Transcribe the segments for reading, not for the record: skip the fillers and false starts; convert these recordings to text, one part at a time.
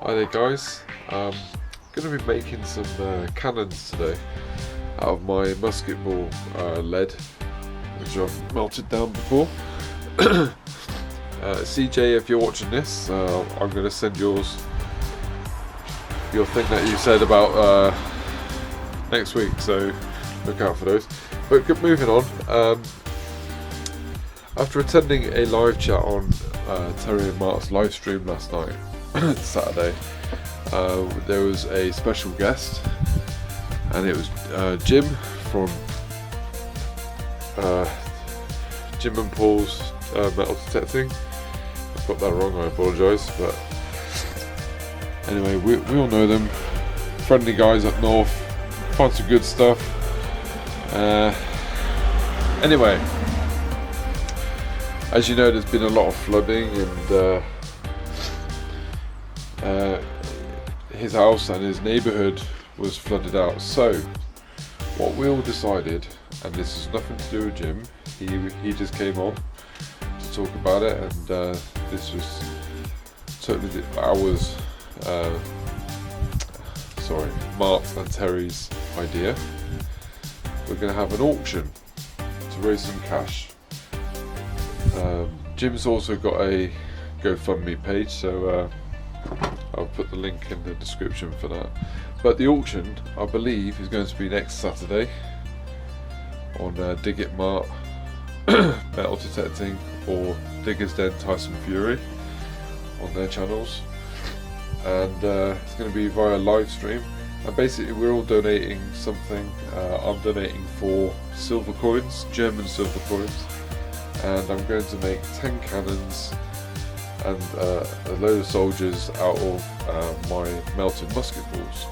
Hi there guys, I'm going to be making some cannons today out of my musket ball lead, which I've melted down before. CJ, if you're watching this, I'm going to send your thing that you said about next week, so look out for those. But moving on, after attending a live chat on Terry and Mark's live stream last night, Saturday, there was a special guest, and it was Jim from Jim and Paul's Metal Detecting. I've got that wrong, I apologise, but anyway, we all know them, friendly guys up north, find some good stuff. Anyway, as you know, there's been a lot of flooding, and his house and his neighbourhood was flooded out. So what we all decided, and this is nothing to do with Jim, he just came on to talk about it, and this was totally Mark's and Terry's idea. We're going to have an auction to raise some cash. Jim's also got a GoFundMe page, so I'll put the link in the description for that. But the auction, I believe, is going to be next Saturday on Dig It Mart, Metal Detecting, or Diggers Den Tyson Fury on their channels, and it's going to be via live stream. And basically, we're all donating something. I'm donating 4 silver coins, German silver coins, and I'm going to make 10 cannons and a load of soldiers out of my melted musket balls.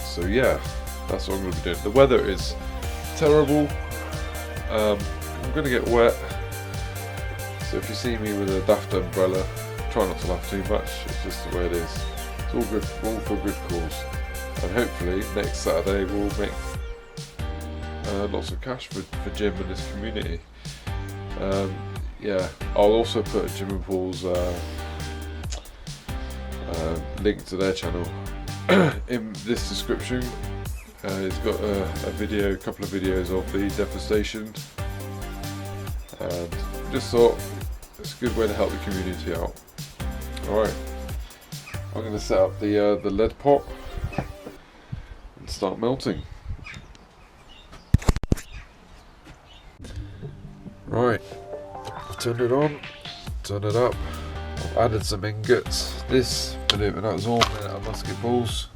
So yeah, that's what I'm going to be doing. The weather is terrible. I'm going to get wet, so if you see me with a daft umbrella, try not to laugh too much. It's just the way it is. It's all good, all for a good cause, and hopefully next Saturday we'll make lots of cash for Jim and his community. Yeah, I'll also put Jim and Paul's link to their channel in this description. It's got a couple of videos of the devastation, and just thought it's a good way to help the community out. Alright, I'm going to set up the lead pot and start melting. Right. Turn it on, turn it up. I've added some ingots. This, believe it or not, is all made out of musket balls.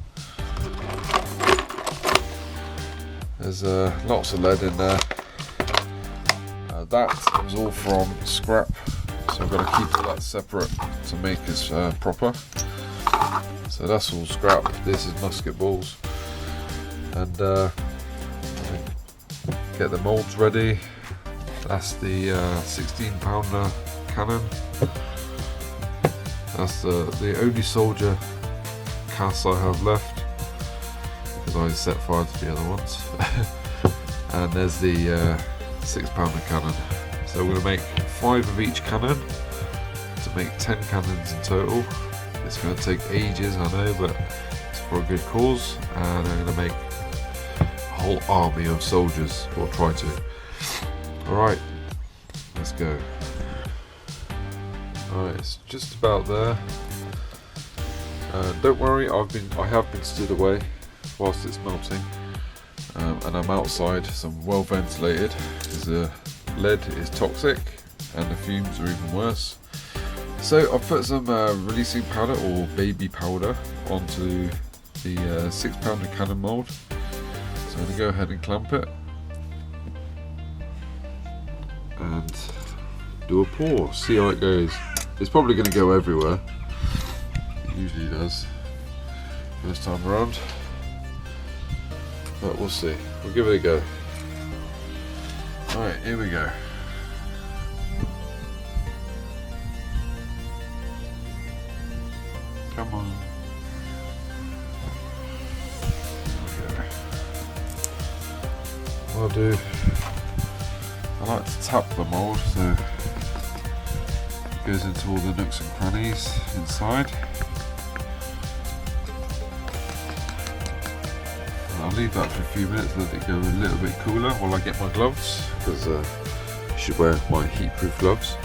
There's lots of lead in there. That was all from scrap, so I've got to keep all that separate to make this proper. So that's all scrap. This is musket balls, and get the molds ready. That's the 16 pounder cannon. That's the only soldier cast I have left, because I set fire to the other ones. And there's the 6 pounder cannon. So we're going to make 5 of each cannon to make 10 cannons in total. It's going to take ages, I know, but it's for a good cause, and I'm going to make a whole army of soldiers, or try to. Alright, let's go. Alright, it's just about there. Don't worry, I have been stood away whilst it's melting, and I'm outside, so I'm well ventilated, because the lead is toxic and the fumes are even worse. So I've put some releasing powder, or baby powder, onto the 6 pounder cannon mould. So I'm going to go ahead and clamp it. and do a pour, see how it goes. It's probably going to go everywhere, it usually does first time around, but we'll see. We'll give it a go. Alright, here we go. Come on. What I'll do, I like to tap the mould so it goes into all the nooks and crannies inside. And I'll leave that for a few minutes, let it go a little bit cooler while I get my gloves, because I should wear my heat-proof gloves.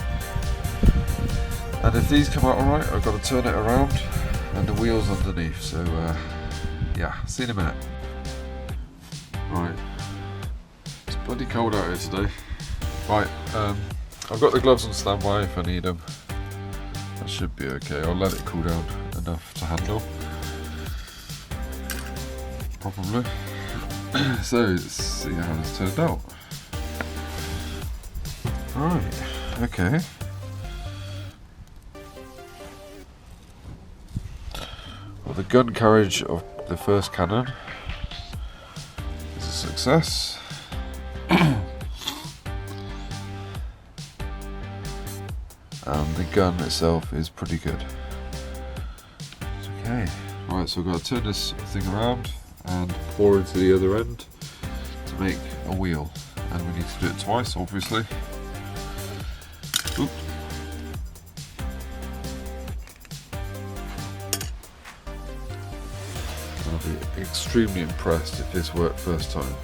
And if these come out alright, I've got to turn it around and the wheels underneath, so yeah, see you in a minute. Right, it's bloody cold out here today. Right, I've got the gloves on standby if I need them. That should be okay, I'll let it cool down enough to handle. Probably. So, let's see how this turned out. Right, okay. Well, the gun carriage of the first cannon is a success. And the gun itself is pretty good. Okay. Right, so I've got to turn this thing around and pour into the other end to make a wheel. And we need to do it twice, obviously. Oops. I'll be extremely impressed if this worked first time.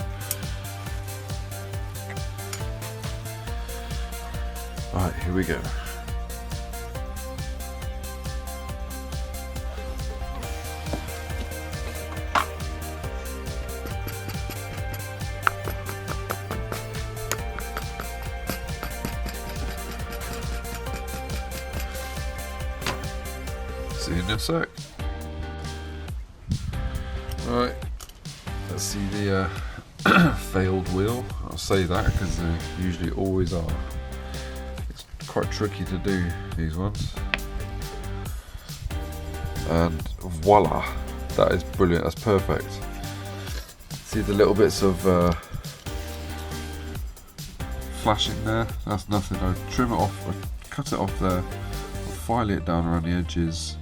Right, here we go. See you in a sec. Right, let's see the failed wheel. I'll say that because they usually always are. It's quite tricky to do, these ones. And voila, that is brilliant, that's perfect. See the little bits of flashing there? That's nothing. I trim it off, I cut it off there, I'll file it down around the edges,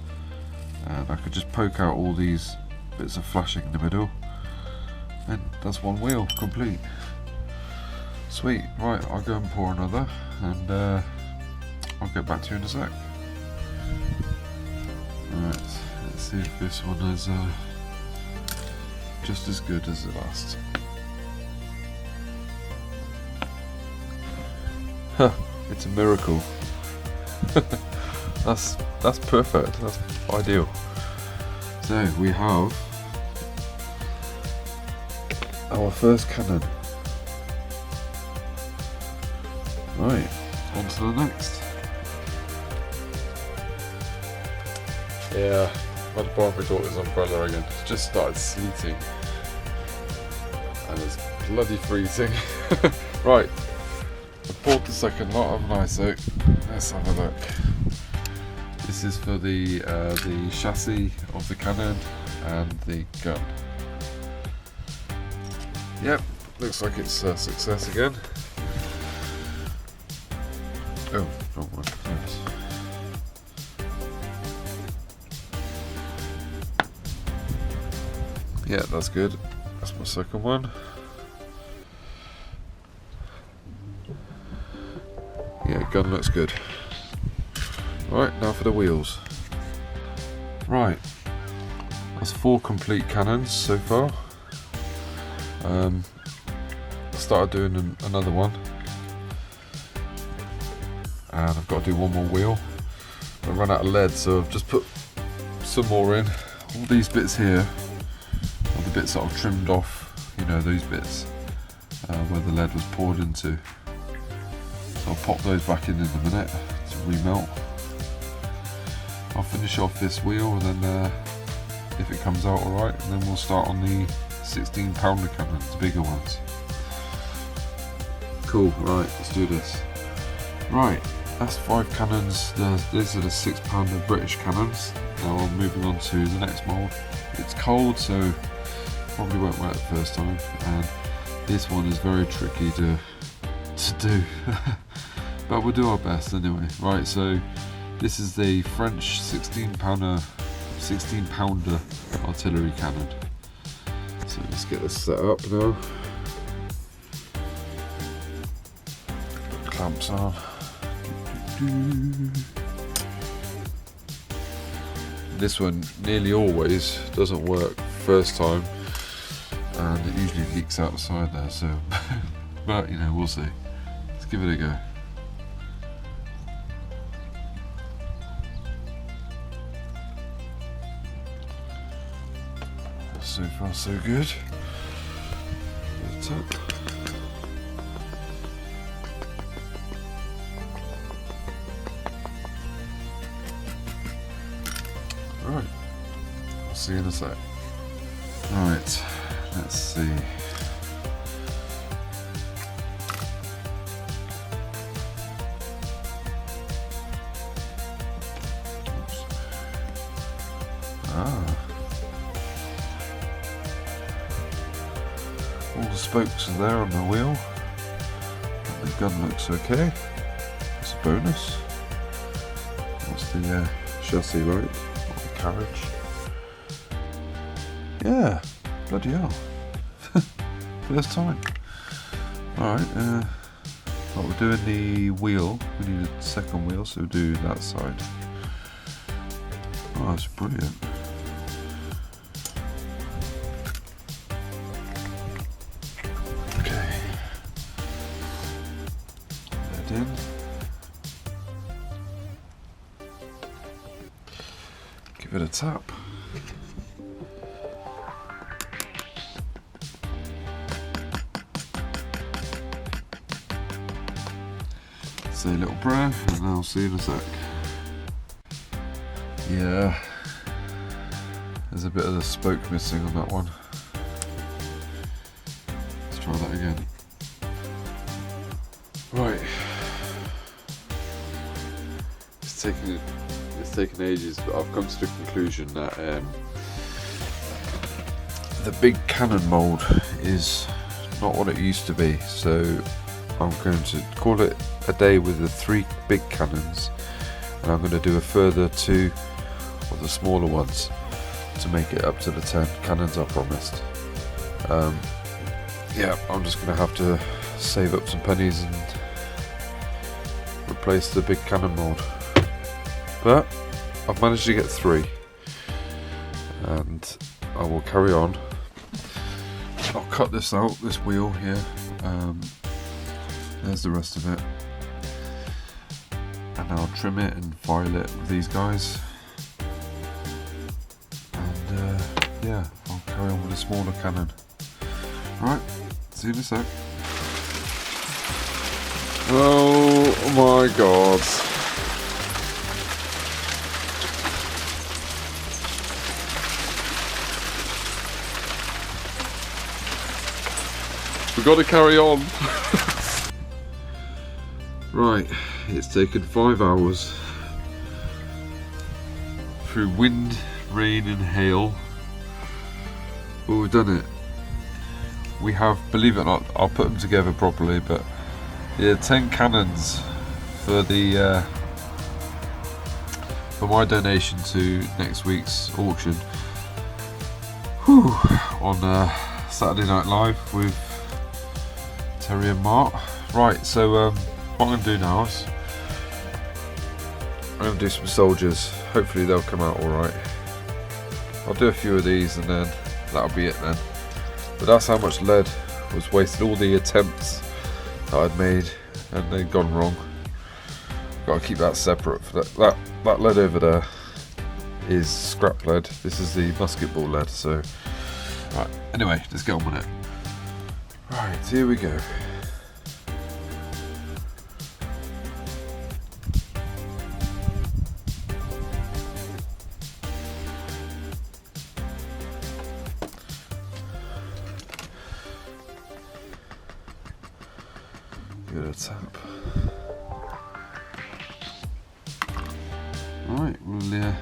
and I could just poke out all these bits of flashing in the middle, and that's one wheel complete. Sweet. Right, I'll go and pour another, and I'll get back to you in a sec. Right, let's see if this one is just as good as the last. Huh, it's a miracle. That's perfect, that's ideal. So we have our first cannon. Right, on to the next. Yeah, I had to borrow my daughter's umbrella again. It's just started sleeting. And it's bloody freezing. Right, I poured the second lot, haven't I? So let's have a look. This is for the chassis of the cannon and the gun. Yep, looks like it's a success again. Oh, wrong one. Yes. Yeah, that's good. That's my second one. Yeah, gun looks good. Right, now for the wheels. Right, that's 4 complete cannons so far. I started doing another one, and I've got to do one more wheel. I ran out of lead, so I've just put some more in. All these bits here are the bits that I've trimmed off, you know, these bits where the lead was poured into. So I'll pop those back in a minute to remelt. I'll finish off this wheel, and then if it comes out alright, then we'll start on the 16 pounder cannons, the bigger ones. Cool, right, let's do this. Right, that's 5 cannons. These are the £6 British cannons. Now I'm moving on to the next mould. It's cold, so probably won't work the first time, and this one is very tricky to do. But we'll do our best anyway. Right, so this is the French 16-pounder artillery cannon. So let's get this set up now. Clamps on. This one nearly always doesn't work first time, and it usually leaks out the side there, so but you know, we'll see. Let's give it a go. So far so good. Top. Right, I'll see you in a sec. Right, let's see. Oops. All the spokes are there on the wheel. The gun looks okay. It's a bonus. What's the chassis like? Carriage. Yeah, bloody hell. First time. Alright, but we're doing the wheel. We need a second wheel, so we'll do that side. Oh, that's brilliant. Okay. That in. Give it a tap. Say a little prayer and I'll see you in a sec. Yeah, there's a bit of the spoke missing on that one. Let's try that again. Right. It's taken ages, but I've come to the conclusion that the big cannon mould is not what it used to be, so I'm going to call it a day with the 3 big cannons, and I'm going to do a further 2 of the smaller ones to make it up to the 10 cannons I promised. Yeah, I'm just going to have to save up some pennies and replace the big cannon mould. But I've managed to get 3, and I will carry on. I'll cut this out, this wheel here. There's the rest of it, and I'll trim it and file it with these guys, and yeah, I'll carry on with the smaller cannon. Right, see you in a sec. Oh my god. We've got to carry on. Right, it's taken 5 hours through wind, rain and hail, but we've done it. We have, believe it or not, I'll put them together properly, but yeah, 10 cannons for the for my donation to next week's auction. Whew, on Saturday Night Live with Terry and Mark. Right, so what I'm going to do now is I'm going to do some soldiers. Hopefully they'll come out alright. I'll do a few of these and then that'll be it then. But that's how much lead was wasted. All the attempts that I'd made and they'd gone wrong. Got to keep that separate. For that lead over there is scrap lead. This is the musket ball lead. So right, anyway, let's get on with it. Right, here we go. Give it a tap. gonna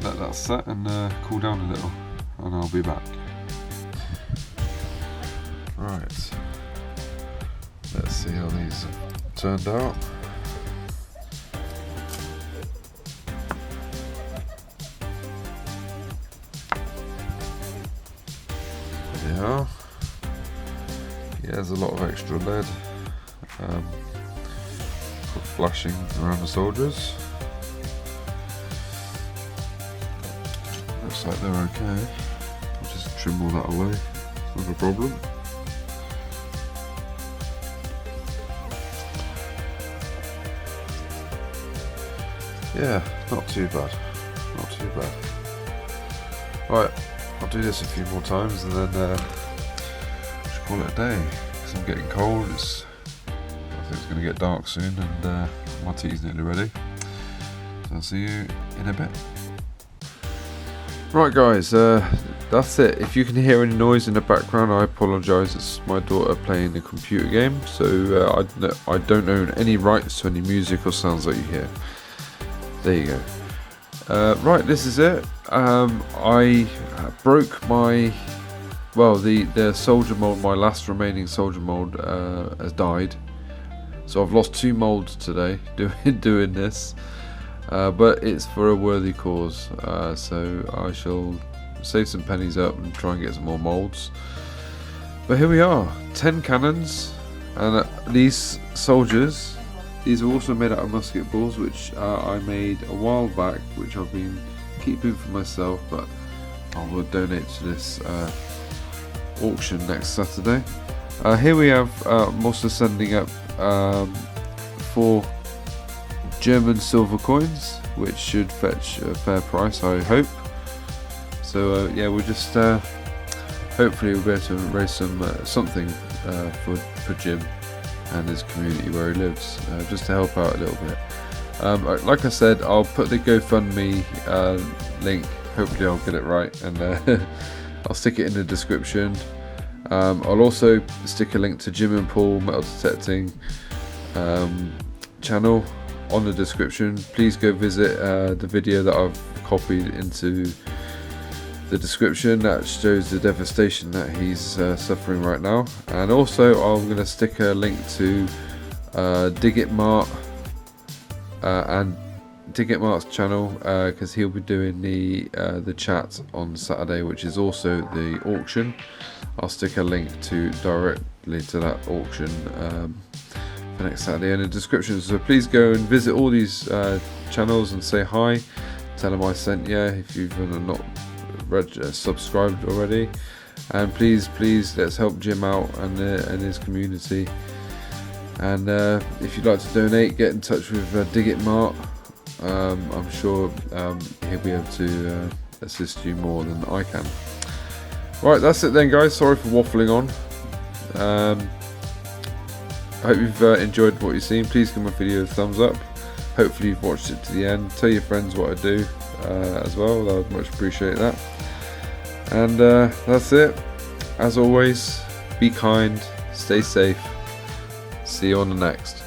let that set and cool down a little, and I'll be back. Right, let's see how these have turned out. There they are. Yeah, there's a lot of extra lead for flashing around the soldiers. Looks like they're okay. I'll just trim all that away, it's not a problem. Yeah, not too bad, not too bad. Right, I'll do this a few more times and then just call it a day, because I'm getting cold. I think it's going to get dark soon, and my tea's nearly ready. So I'll see you in a bit. Right guys, that's it. If you can hear any noise in the background, I apologise. It's my daughter playing a computer game, so I don't own any rights to any music or sounds that you hear. There you go. Right, this is it. I broke my, well, the soldier mold, my last remaining soldier mold has died. So I've lost 2 molds today doing this. But it's for a worthy cause. So I shall save some pennies up and try and get some more molds. But here we are, 10 cannons, and these soldiers. These are also made out of musket balls, which I made a while back, which I've been keeping for myself, but I will donate to this auction next Saturday. Here we have, I'm also sending up 4 German silver coins, which should fetch a fair price, I hope. So yeah, we'll just hopefully we'll be able to raise some something for Jim and his community where he lives, just to help out a little bit. Like I said, I'll put the GoFundMe link, hopefully I'll get it right, and I'll stick it in the description. I'll also stick a link to Jim and Paul metal detecting channel on the description. Please go visit the video that I've copied into the description that shows the devastation that he's suffering right now. And also I'm going to stick a link to Digit Mart and Digit Mart's channel, because he'll be doing the chat on Saturday, which is also the auction. I'll stick a link to directly to that auction for next Saturday in the description. So please go and visit all these channels and say hi, tell them I sent you if you've not subscribed already, and please let's help Jim out and his community. And if you'd like to donate, get in touch with Digit Mart. I'm sure he'll be able to assist you more than I can. Right, that's it then guys, sorry for waffling on. I hope you've enjoyed what you've seen. Please give my video a thumbs up. Hopefully you've watched it to the end. Tell your friends what I do as well, I would much appreciate that. And that's it. As always, be kind, stay safe. See you on the next.